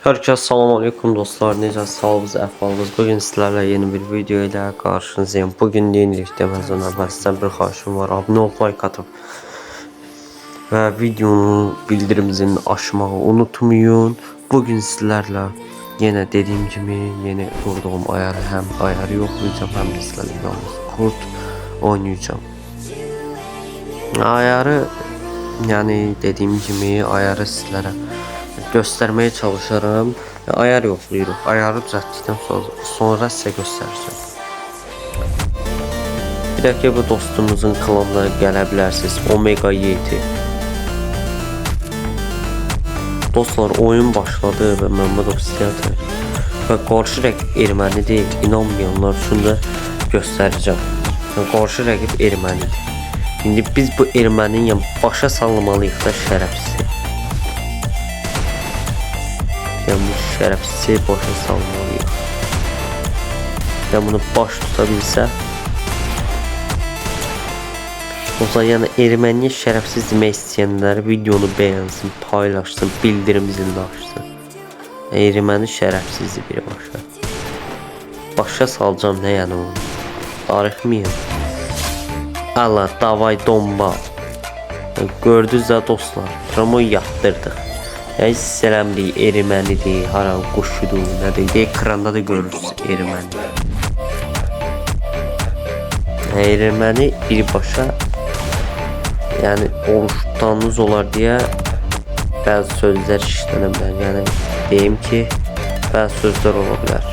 Herkese salam aleyküm dostlar. Necə sağlığınız, əhvalınız? Bugün sizlərlə yeni bir video ilə qarşınızdayım. Bugün deyirik deməzdən əvvəl sizdən bir xahişim var. Abunə ol, like atıb və videonun bildirimini açmağı unutmayın. Bugün sizlərlə yenə dediyim kimi yeni qurduğum ayarı həm ayarı yoxlayacağım, həm də sizlərlə yalnız kurt oynayacağım. Ayarı, yəni dediyim kimi ayarı sizlərə göstermeye çalışarım. Ayar yoxlayırıq. Ayarı düzəltdikdən sonra sizə göstərəcəm. Bir də ki bu dostumuzun klanına gələ bilərsiniz. Omega 7. Dostlar oyun başladı və Mehmet Obsidian və qarşı rəqib erməni deyil. İnanmayanlar üçün də göstərəcəm. Qarşı rəqib ermənidir. İndi biz bu erməninin başa salmalıyıq da şərəfsiz. Yəni bu şərəfsizi başa salmalıyıq. Yəni bunu baş tuta bilsə. Olsa yəni erməniyə şərəfsiz demək istəyənlər videonu bəyənsin, paylaşsın, bildirim zilini açsın. Erməni şərəfsizdir birbaşa. Başa salacağım nə yəni onu. Darıxmayın. Allah davay domba. Gördünüz də dostlar, Ramoyu yatdırdıq. Yəni siz eləmdik ermənidir, haran quşudur, nədir, ekranda da görürsünüz erməni. Erməni birbaşa, yəni oruçdanınız olar deyə bəzi sözlər işlənə bilər. Yəni deyim ki, bəzi sözlər ola bilər.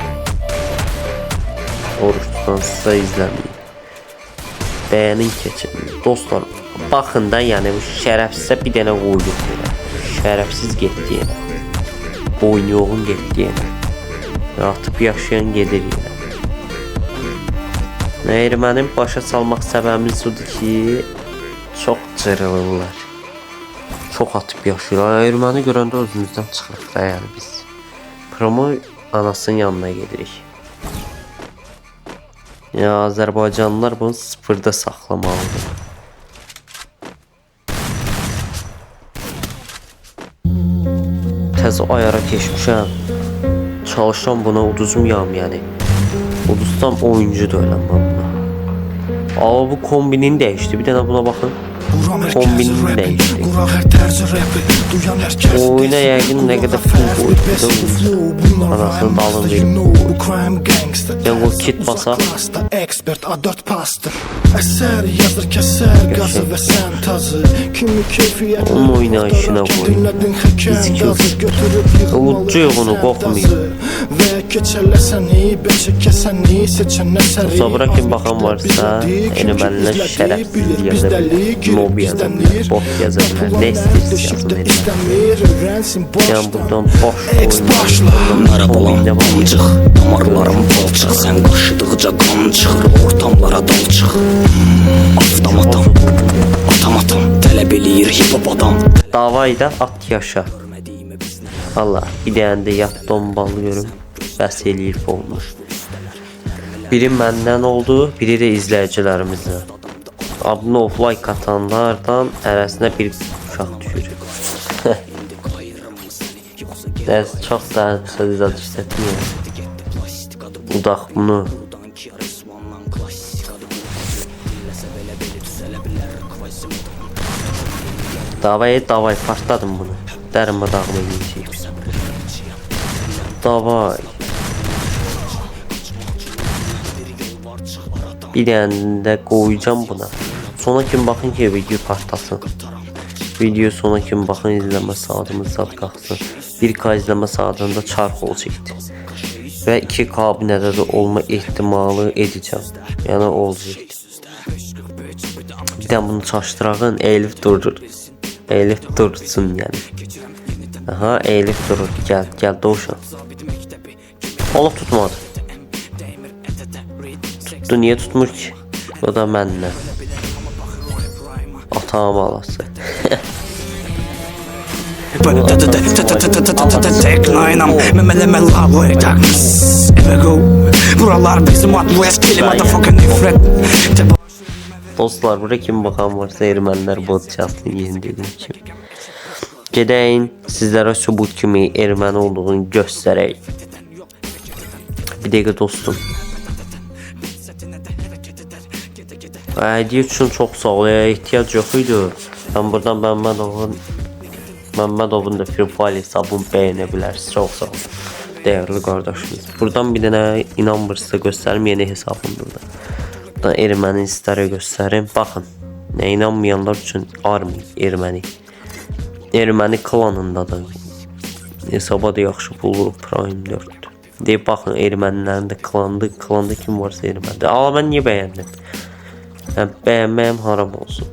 Oruçdansızsa izləməyin. Bəyənin keçin. Dostlar, baxın da, yəni şərəfsizə bir dənə qoyduq. Şərəfsiz getdi yenə. Boynuyoğun getdi yenə. Atıb yaşayan gedir yenə. Ermənin başa salmaq səbəbimiz odur ki, çox cırılırlar. Çox atıb yaşayırlar. Erməni görəndə özümüzdən çıxırıq da yəni biz. Promo anasının yanına gedirik. Ya Azərbaycanlılar bunu sıfırda saxlamalıdır. Təzə ayara keçmişəm. Çalışsam buna uduzmayam yəni. Uduzsam oyuncu da öləm mən buna. Aa bu kombinin dəyişdi. Bir dənə buna baxın. Kombinin dəyişdi. Oyuna yəqin nə qədər pul qoydu. Anasını dalın verim. Yəni o kit basaq. Onun oynayışına qoyun. Ucu yox onu qoxmayın. Sonra kim baxan varsa ermənilər şərəfsiz yaza bilər, mob yaza bilər, bot yaza bilər, nə istəyirsə yazın. Yəni buradan boş oyun arabalan damcıq, damarlarım balçıq, sən qaşıdıqca qan çıxır, ortamlara dalçıq. Avtomatam tələb eləyir hip-hop adam. Davayda at yaşa. Allah, bir dənə də yat dombalı görüm. Bəs eləyir olmuş. Biri məndən oldu, biri də izləyicilərimizdən. Abunə ol, like atanlardan ərəsinə bir uşaq düşür. Dərs çox da söz işlətməyəm. Udaq bunu. Davay partladım bunu. Dərimə dağıma yiyəcəyik. Davay. Bir dənə də qoyacağım buna. Sona kimi baxın ki video partlasın. Video sona kimi baxın, izləmə saatımız zat qalxsın. 1K izləmə saatında çarx olacaqdı. Və 2K abunədə də olma ehtimalı edəcəm. Yəni olacaqdı. Bir dənə bunu çaşdırağın, Elif durur. Elif dursun yəni. Aha, Elif durur. Gəl doğuşan. Allah tutmadı. Tuttu, niye tutmur ki? O da mənlə. Atağım alası. Tek line'am memeleme love darkness. Eve go. Buralar bizim adlı eski motherfucking nefret. Dostlar, buraya kim bakan varsa ermənilər podcast yeni dediğim kimi. Gedəyin sizlərə sübut kimi erməni olduğunu göstərək. Bir dəqiqə dostum. Hediyə üçün çox sağ ol. Ehtiyac yox idi. Mən buradan Məmmədovun da Free Fire hesabını bəyənə bilərsiniz. Çox sağ ol. Dəyərli qardaşımız. Buradan bir dənə inanmırsınızsa göstərim yeni hesabımdır da. Buradan erməni istərə göstərim. Baxın. Nə inanmayanlar üçün army erməni. Erməni klanında da hesaba da yaxşı bulur Prime 4. Deyib baxın ermənilərin də klanda kim varsa ermənidir. Amma mən niyə bəyəndim? Bəyənməyəm haram olsun.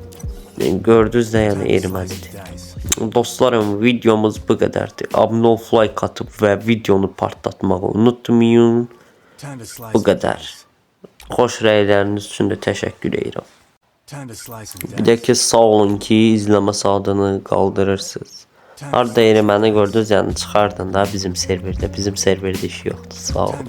Gördünüz də yəni ermənidir. Dostlarım videomuz bu qədərdir. Abunə ol, like atıb və videonu partlatmağı unutmayın. Bu qədər. Xoş rəyləriniz üçün də təşəkkür edirəm. Bir də ki sağ olun ki izləmə saatını qaldırırsınız. Harda erməni gördünüz yəni çıxardın da bizim serverdə. Bizim serverdə iş yoxdur. Sağ olun.